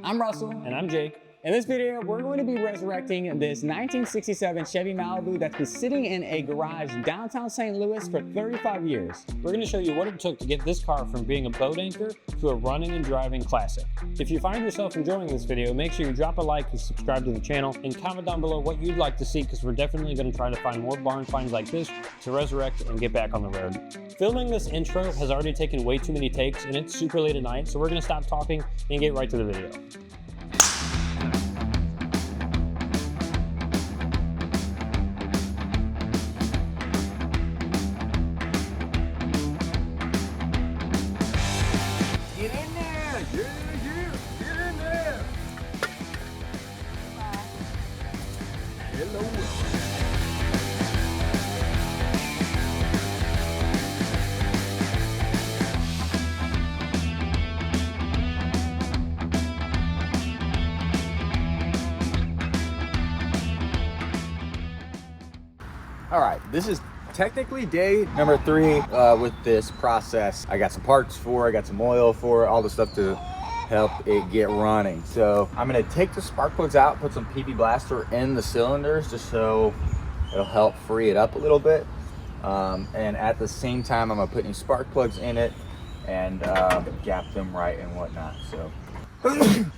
I'm Russell. And I'm Jake. In this video, we're going to be resurrecting this 1967 Chevy Malibu that's been sitting in a garage downtown St. Louis for 35 years. We're going to show you what it took to get this car from being a boat anchor to a running and driving classic. If you find yourself enjoying this video, make sure you drop a like and subscribe to the channel and comment down below what you'd like to see, because we're definitely going to try to find more barn finds like this to resurrect and get back on the road. Filming this intro has already taken way too many takes and it's super late at night, so we're going to stop talking and get right to the video. Get in there! Yeah! Get in there! Hello! All right, this is technically day number 3 with this process. I got some parts for it, I got some oil for it, all the stuff to help it get running. So I'm gonna take the spark plugs out, put some PP Blaster in the cylinders just so it'll help free it up a little bit. And at the same time, I'm gonna put new spark plugs in it and gap them right and whatnot. So I'm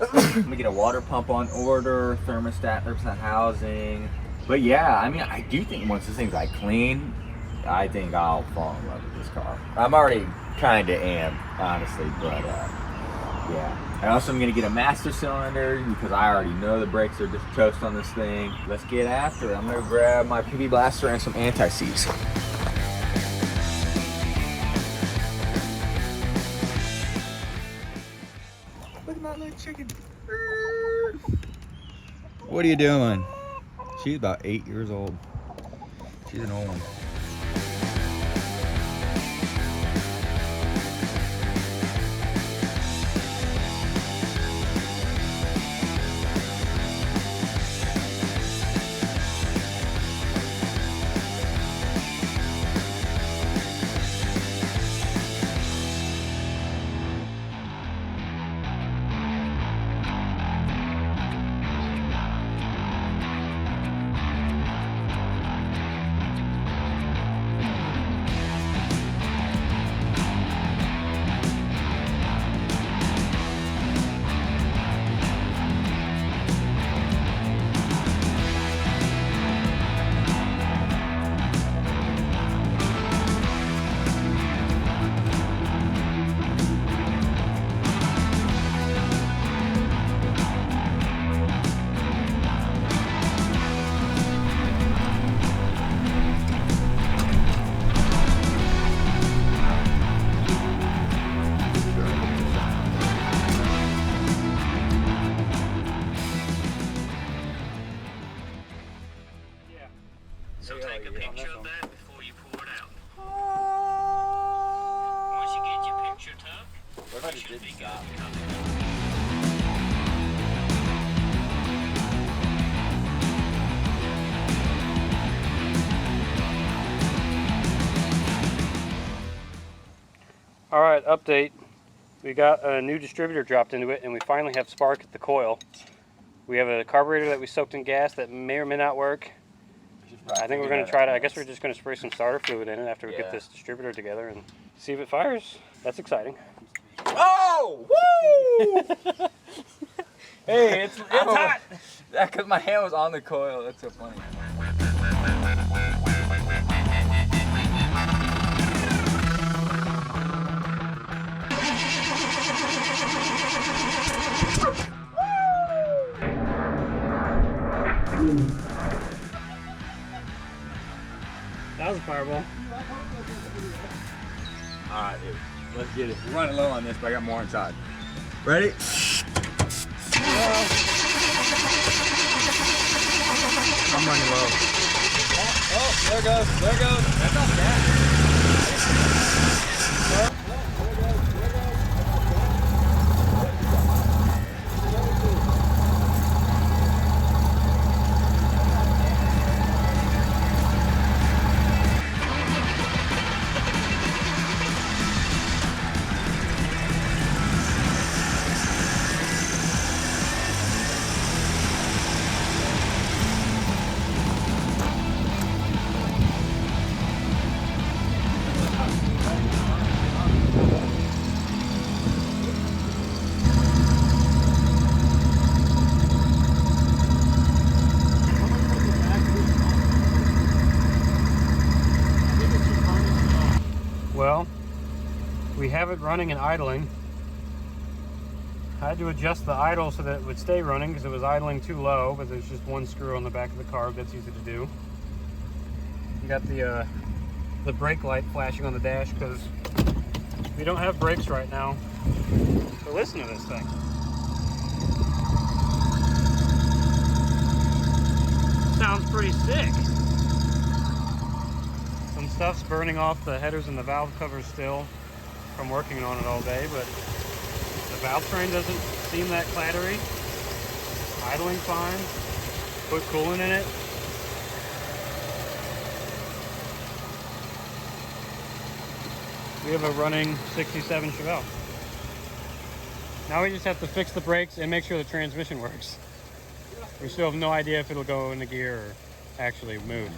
gonna get a water pump on order, thermostat housing. But yeah, I mean, I do think once this thing's like clean, I think I'll fall in love with this car. I'm already kind of am, honestly, but yeah. I also am gonna get a master cylinder because I already know the brakes are just toast on this thing. Let's get after it. I'm gonna grab my PB Blaster and some anti-seize. Look at my little chicken. What are you doing? She's about 8 years old. She's an old one. So take a picture of that before you pour it out. Once you get your picture took, you should be good to come. All right, update. We got a new distributor dropped into it and we finally have spark at the coil. We have a carburetor that we soaked in gas that may or may not work. I think we're going to try to, I guess we're just going to spray some starter fluid in it after we get this distributor together and see if it fires. That's exciting. Oh! Woo! Hey, it's hot! That because my hand was on the coil. That's so funny. That was a fireball. Alright, dude. Let's get it. We're running low on this, but I got more inside. Ready? I'm running low. Oh, there it goes. There it goes. That's not bad. have it running and idling. I had to adjust the idle so that it would stay running because it was idling too low, but there's just one screw on the back of the car. That's easy to do. You got the brake light flashing on the dash because we don't have brakes right now. So listen to this thing. Sounds pretty sick. Some stuff's burning off the headers and the valve covers still from working on it all day, but the valve train doesn't seem that clattery. Idling fine. Put coolant in it. We have a running 67 Chevelle. Now we just have to fix the brakes and make sure the transmission works. We still have no idea if it'll go into gear or actually move.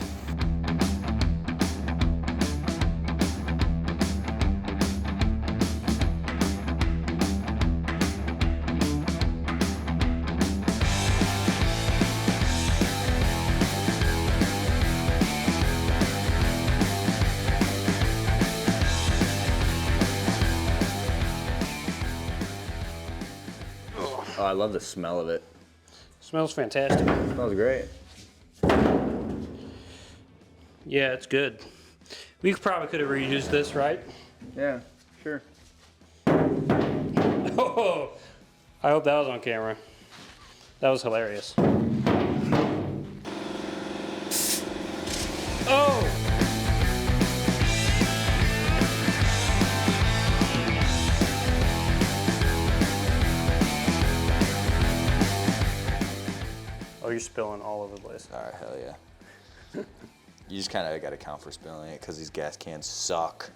Oh, I love the smell of it. Smells fantastic. Smells great. Yeah, it's good. We probably could have reused this, right? Yeah, sure. Oh, I hope that was on camera. That was hilarious. Oh! Oh, you're spilling all over the place. All right, hell yeah. You just kind of got to count for spilling it because these gas cans suck.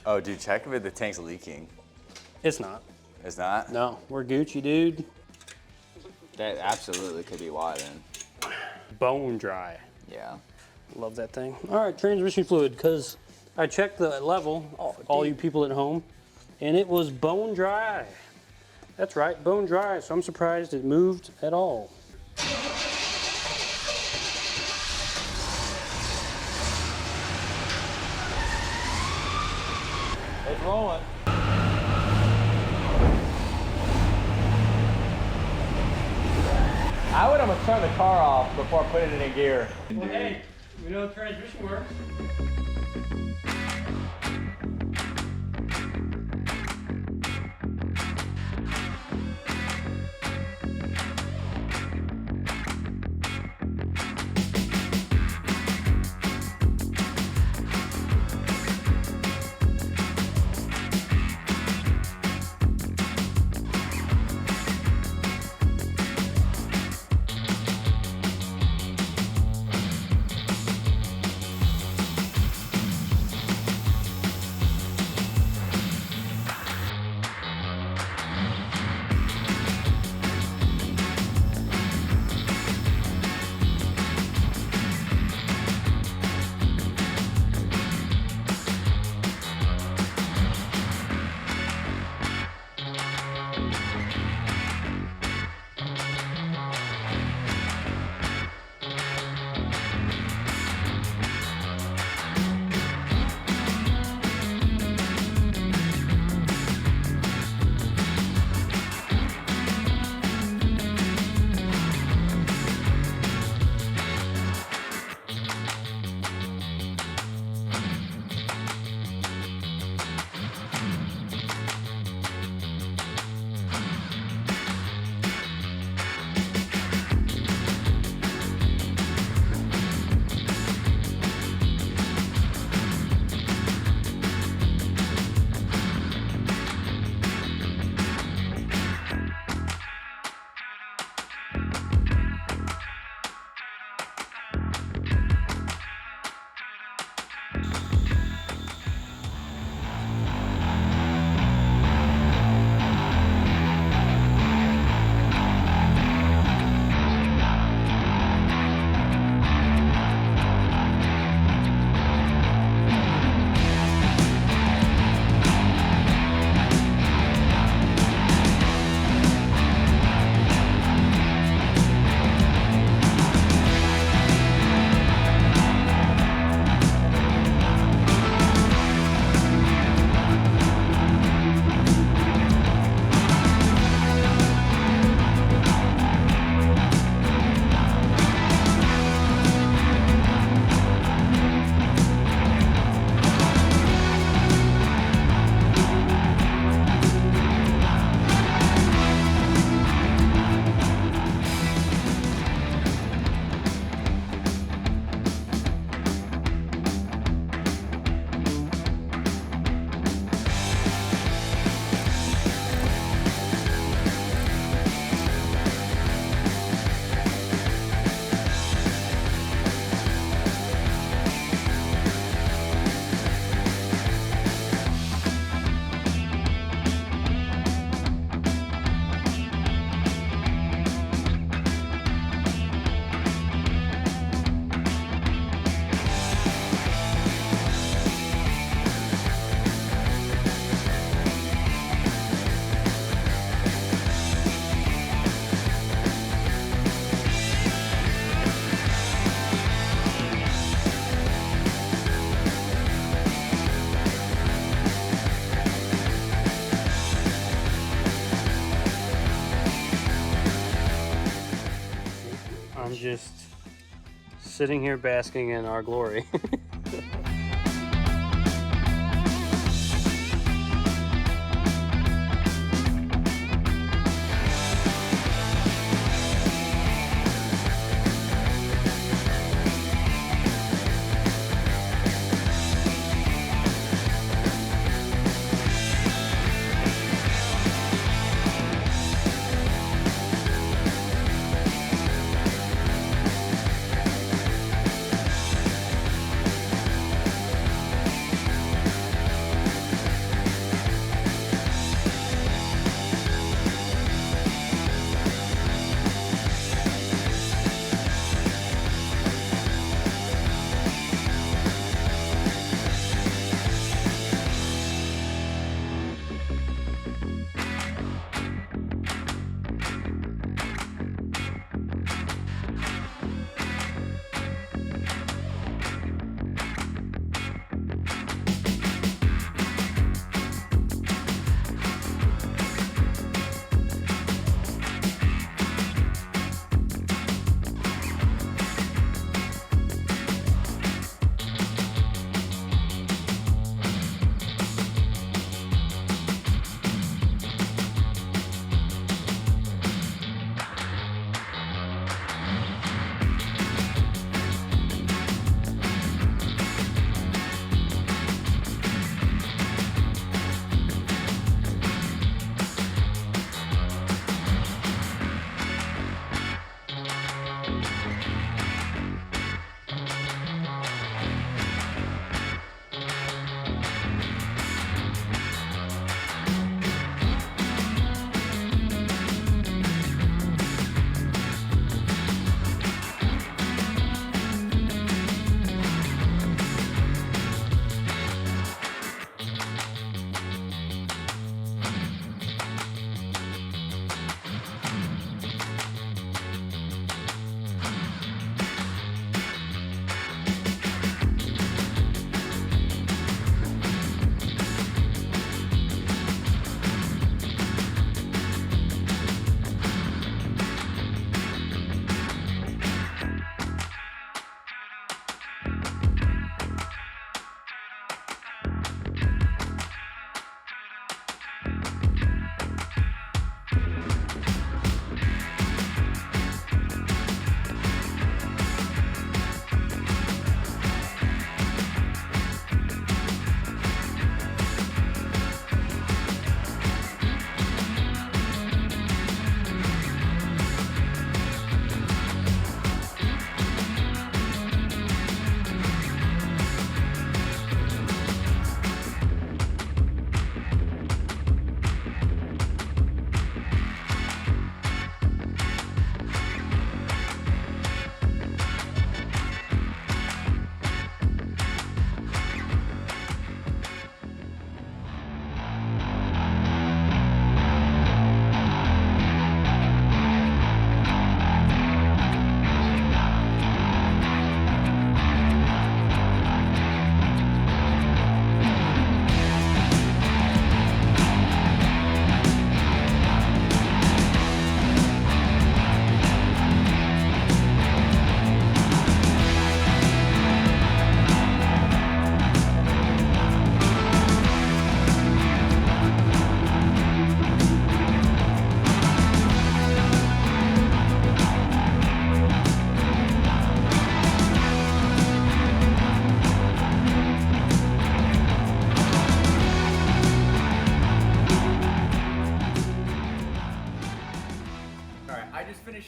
Oh, dude, check if the tank's leaking. It's not. It's not? No, we're Gucci, dude. That absolutely could be why then. Bone dry. Yeah. Love that thing. All right, transmission fluid, because I checked the level, all you people at home, and it was bone dry. That's right, bone dry, so I'm surprised it moved at all. It's rolling. I would almost turn the car off before putting it in gear. Well, hey, we know the transmission works. just sitting here basking in our glory.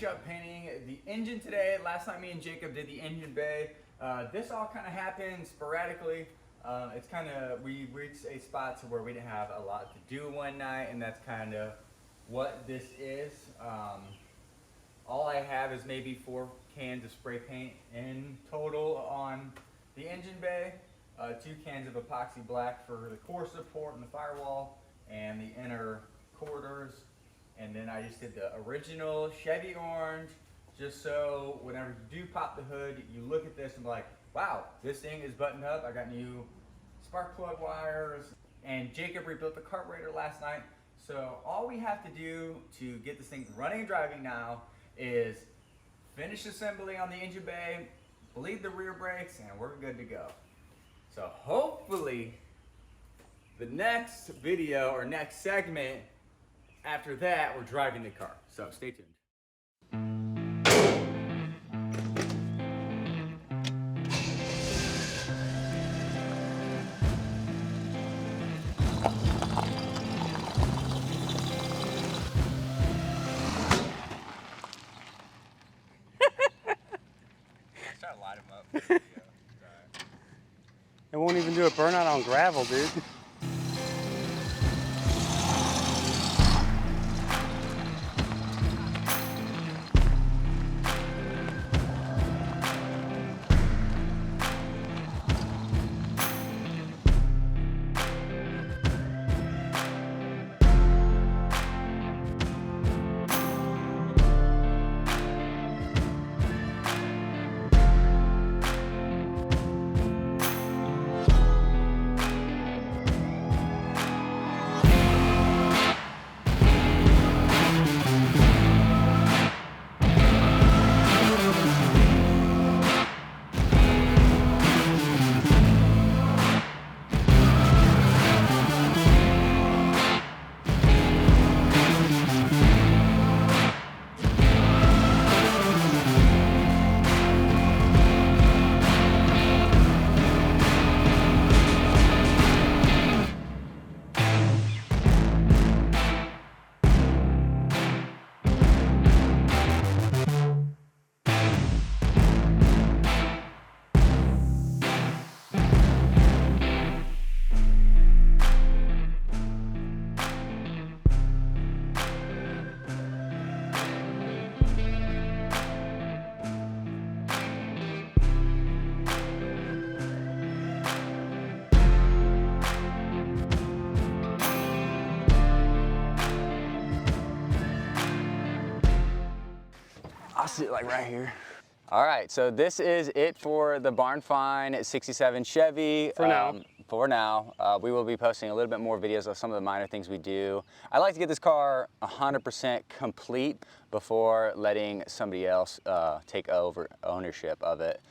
up painting the engine today. Last night me and Jacob did the engine bay. This all kind of happened sporadically. It's kind of, we reached a spot to where we didn't have a lot to do one night, and that's kind of what this is. All I have is maybe 4 cans of spray paint in total on the engine bay, 2 cans of epoxy black for the core support and the firewall and the inner quarters. And then I just did the original Chevy orange, just so whenever you do pop the hood, you look at this and be like, wow, this thing is buttoned up. I got new spark plug wires, and Jacob rebuilt the carburetor last night. So all we have to do to get this thing running and driving now is finish assembly on the engine bay, bleed the rear brakes, and we're good to go. So hopefully the next video or next segment after that, we're driving the car. So stay tuned. Try to light him up. For the video. It won't even do a burnout on gravel, dude. I'll sit like right here. All right, so this is it for the Barn Find 67 Chevy. For now. For now. We will be posting a little bit more videos of some of the minor things we do. I like to get this car 100% complete before letting somebody else take over ownership of it.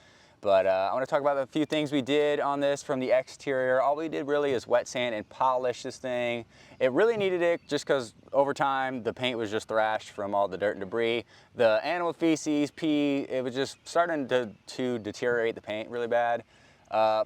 But I want to talk about a few things we did on this from the exterior. All we did really is wet sand and polish this thing. It really needed it just because over time the paint was just thrashed from all the dirt and debris. The animal feces, pee, it was just starting to deteriorate the paint really bad.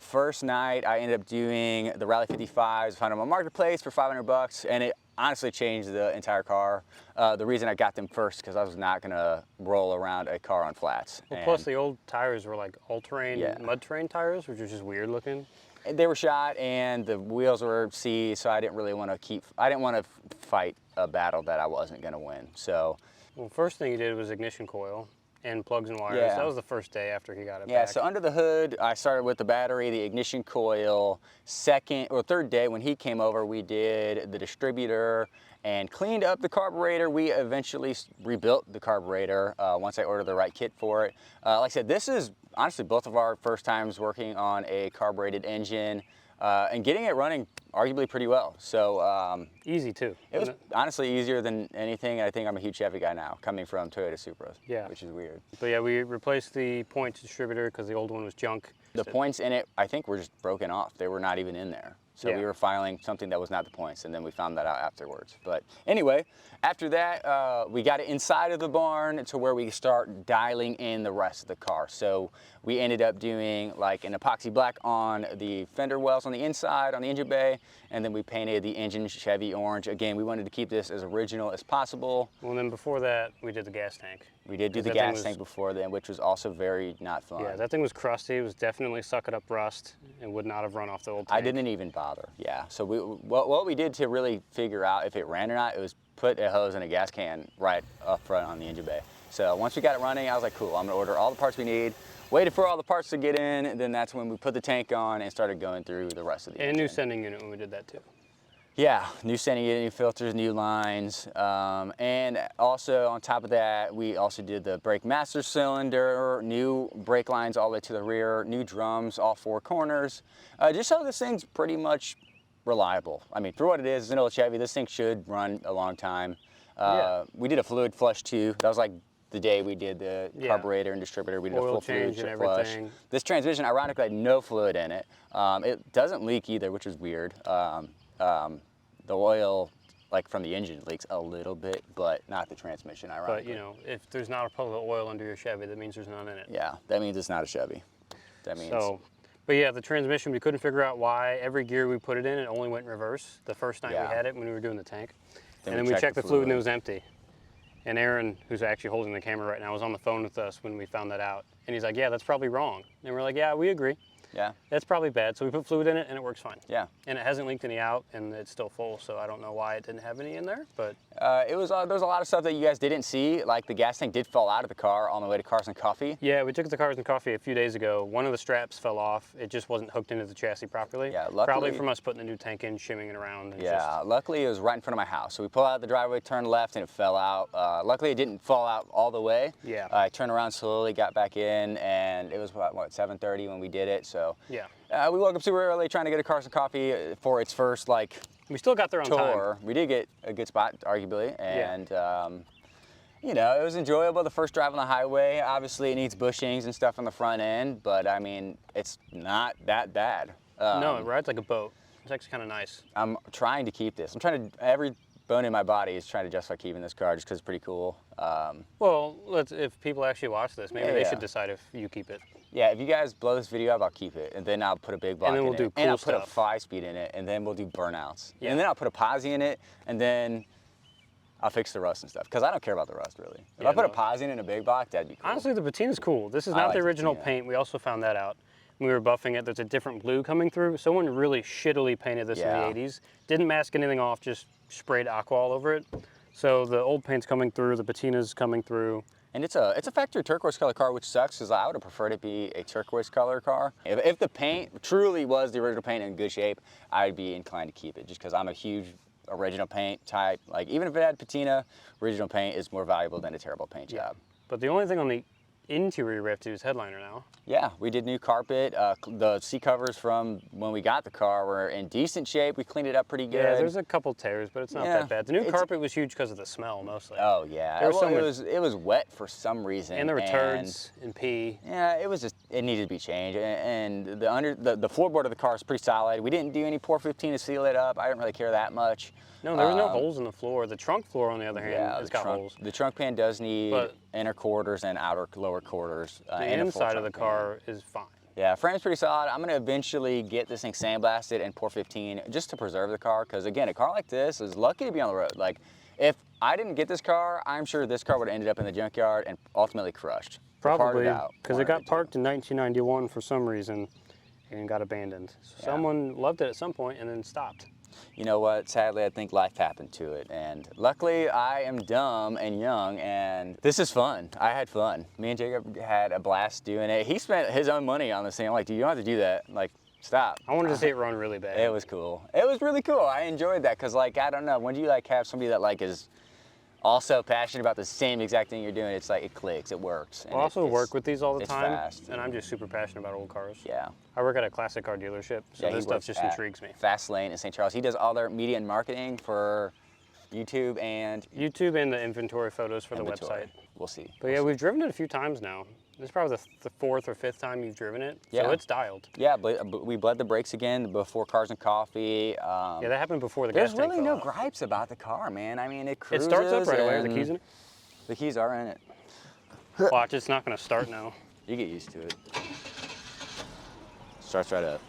First night I ended up doing the Rally 55s, found them on Marketplace for 500 bucks, and it honestly changed the entire car. The reason I got them first because I was not gonna roll around a car on flats. Well, plus the old tires were like all-terrain, Yeah. mud terrain tires, which are just weird looking. They were shot and the wheels were seized, so I didn't really want to fight a battle that I wasn't gonna win. So, Well, first thing he did was ignition coil and plugs and wires. Yeah. That was the first day after he got it yeah, back. so under the hood, I started with the battery, the ignition coil. Second or third day when he came over, we did the distributor and cleaned up the carburetor. We eventually rebuilt the carburetor once I ordered the right kit for it. Like I said, this is honestly both of our first times working on a carbureted engine and getting it running arguably pretty well. So Easy too. it was isn't honestly easier than anything. I think I'm a huge Chevy guy now, coming from Toyota Supras, Yeah. which is weird. But yeah, we replaced the point distributor because the old one was junk. The points in it, I think, were just broken off. They were not even in there. So Yeah. we were filing something that was not the points, and then we found that out afterwards. But anyway, after that, we got it inside of the barn to where we start dialing in the rest of the car. So we ended up doing like an epoxy black on the fender wells on the inside, on the engine bay, and then we painted the engine Chevy orange. Again, we wanted to keep this as original as possible. Well, then before that, we did the gas tank. We did do 'Cause the that thing gas was- tank before then, which was also very not fun. Yeah, that thing was crusty. It was definitely sucking up rust and would not have run off the old tank. I didn't even bother. Yeah. So what we did to really figure out if it ran or not, it was put a hose and a gas can right up front on the engine bay. So once we got it running, I was like, cool, I'm gonna order all the parts we need. Waited for all the parts to get in, and then that's when we put the tank on and started going through the rest of the And a engine. new sending unit when we did that too. Yeah, new sending unit, new filters, new lines. And also on top of that, we also did the brake master cylinder, new brake lines all the way to the rear, new drums, all four corners. Just so this thing's pretty much reliable. I mean, for what it is, it's an old Chevy. This thing should run a long time. Yeah. We did a fluid flush too. That was like the day we did the carburetor and distributor, we did Oil a full change fluid and flush. everything. This transmission, ironically, had no fluid in it. It doesn't leak either, which is weird. The oil, like from the engine, leaks a little bit, but not the transmission, ironically. But you know, if there's not a puddle of oil under your Chevy, that means there's none in it. Yeah, that means it's not a Chevy. That means. So, but yeah, the transmission, we couldn't figure out why every gear we put it in, it only went in reverse the first night we had it when we were doing the tank. And then we checked the fluid and it was empty. And Aaron, who's actually holding the camera right now, was on the phone with us when we found that out. And he's like, yeah, that's probably wrong. And we're like, yeah, we agree. Yeah. That's probably bad. So we put fluid in it and it works fine. Yeah. And it hasn't leaked any out and it's still full. So I don't know why it didn't have any in there, but. There was a lot of stuff that you guys didn't see. Like the gas tank did fall out of the car on the way to Cars and Coffee. Yeah, we took it to Cars and Coffee a few days ago. One of the straps fell off. It just wasn't hooked into the chassis properly. Yeah, luckily. Probably from us putting the new tank in, shimming it around. And Yeah, luckily it was right in front of my house. So we pulled out the driveway, turned left, and it fell out. Luckily it didn't fall out all the way. Yeah. I turned around slowly, got back in, and it was what 7:30 when we did it. So yeah. We woke up super early trying to get to Cars and Coffee for its first We still got there on tour. time. We did get a good spot, arguably, and you know, it was enjoyable. The first drive on the highway. Obviously, it needs bushings and stuff on the front end, but I mean, it's not that bad. No, it rides like a boat. It's actually kind of nice. I'm trying to keep this. I'm trying to, every bone in my body is trying to justify keeping this car just because it's pretty cool. Well, if people actually watch this, maybe they should decide if you keep it. Yeah, if you guys blow this video up, I'll keep it, and then I'll put a big block And then we'll in do it. cool And I'll put a stuff. 5-speed in it, and then we'll do burnouts. Yeah. And then I'll put a posi in it, and then I'll fix the rust and stuff, because I don't care about the rust, really. If Yeah, I put a no. posi in a big block, that'd be cool. Honestly, the patina's cool. This is I not like the the original patina. paint. We also found that out. When we were buffing it, there's a different blue coming through. Someone really shittily painted this Yeah. in the 80s. Didn't mask anything off, just sprayed aqua all over it. So the old paint's coming through, the patina's coming through. And it's a factory turquoise color car, which sucks, because I would have preferred it be a turquoise color car. If the paint truly was the original paint in good shape, I'd be inclined to keep it, just because I'm a huge original paint type. Like, even if it had patina, original paint is more valuable than a terrible paint job. But the only thing on the interior we have to do is headliner now. Yeah, we did new carpet. The seat covers from when we got the car were in decent shape. We cleaned it up pretty good. Yeah, there's a couple tears, but it's not Yeah, that bad. The new it's- carpet was huge because of the smell, mostly. Oh yeah, There was well, so it was wet for some reason. And there were turds and pee. Yeah, it needed to be changed. And the floorboard of the car is pretty solid. We didn't do any Pour 15 to seal it up. I didn't really care that much. No, there was no holes in the floor. The trunk floor, on the other hand, Yeah, has got holes. The trunk pan does need But- inner quarters and outer lower quarters. The and a full inside of the trunk pan. car is fine. Yeah, frame's pretty solid. I'm gonna eventually get this thing sandblasted and Pour 15 just to preserve the car. Because again, a car like this is lucky to be on the road. Like, if I didn't get this car, I'm sure this car would have ended up in the junkyard and ultimately crushed. Probably, Parted out, because one it of got the two. parked in 1991 for some reason and got abandoned. So someone loved it at some point and then stopped. You know what? Sadly, I think life happened to it. And luckily, I am dumb and young, and this is fun. I had fun. Me and Jacob had a blast doing it. He spent his own money on this thing. I'm like, dude, you don't have to do that. Like, stop. I wanted to see it run really bad. It was cool. It was really cool. I enjoyed that because, like, I don't know, when you like have somebody that like is also passionate about the same exact thing you're doing, it's like it clicks, it works. And I also it's- work with these all the it's time, fast. and I'm just super passionate about old cars. Yeah. I work at a classic car dealership, so Yeah, he this stuff works just at intrigues me. Fast Lane in St. Charles. He does all their media and marketing for YouTube and YouTube and the inventory photos for inventory. the website. We'll see. But yeah, we've driven it a few times now. This is probably the fourth or fifth time you've driven it, so Yeah. it's dialed. Yeah, but we bled the brakes again before Cars and Coffee. Yeah, that happened before the There's gas tank really fell no out. gripes about the car, man. I mean, it It cruises. starts up right away. Are the and keys in it? The keys are in it. Watch, it's not going to start now. You get used to it. Starts right up.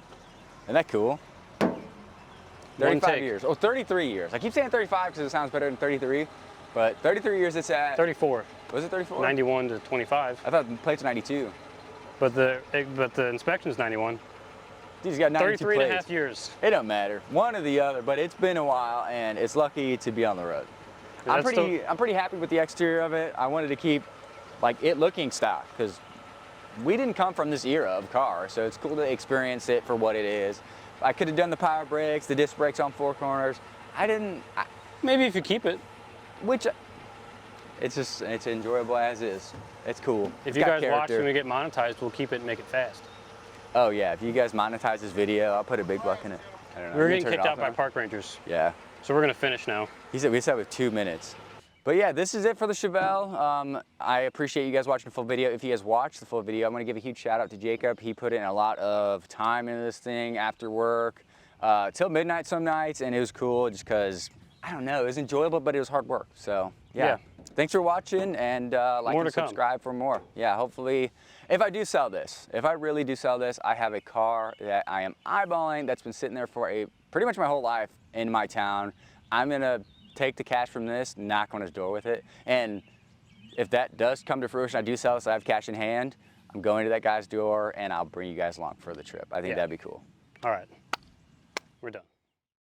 Isn't that cool? 35 take. years. Oh, 33 years. I keep saying 35 because it sounds better than 33, but 33 years it's at. 34, Was it 34? 91 to 25. I thought the plates were 92. But the inspection's 91. He's got 92 33 and a plates. half years. It don't matter, one or the other, but it's been a while and it's lucky to be on the road. I'm that's pretty happy with the exterior of it. I wanted to keep like it looking stock because we didn't come from this era of cars, so it's cool to experience it for what it is. I could have done the power brakes, the disc brakes on four corners. I didn't, Maybe if you keep it. which it's enjoyable as is. It's cool. If It's you got guys watch character. when we get monetized, we'll keep it and make it fast. Oh yeah, if you guys monetize this video, I'll put a big buck in it. I don't know. We're You getting turn it kicked off out by now? park rangers, Yeah. so we're gonna finish now. We said we have 2 minutes. But yeah, this is it for the Chevelle. I appreciate you guys watching the full video. If you guys watched the full video, I'm gonna give a huge shout out to Jacob. He put in a lot of time into this thing after work, till midnight some nights, and it was cool just cause, I don't know, it was enjoyable, but it was hard work. So yeah. Thanks for watching, and like and subscribe for more. Yeah, hopefully, if I do sell this, if I really do sell this, I have a car that I am eyeballing that's been sitting there for pretty much my whole life in my town. I'm gonna take the cash from this, knock on his door with it, and if that does come to fruition, I do sell this, I have cash in hand, I'm going to that guy's door, and I'll bring you guys along for the trip. I think that'd be cool. All right, we're done.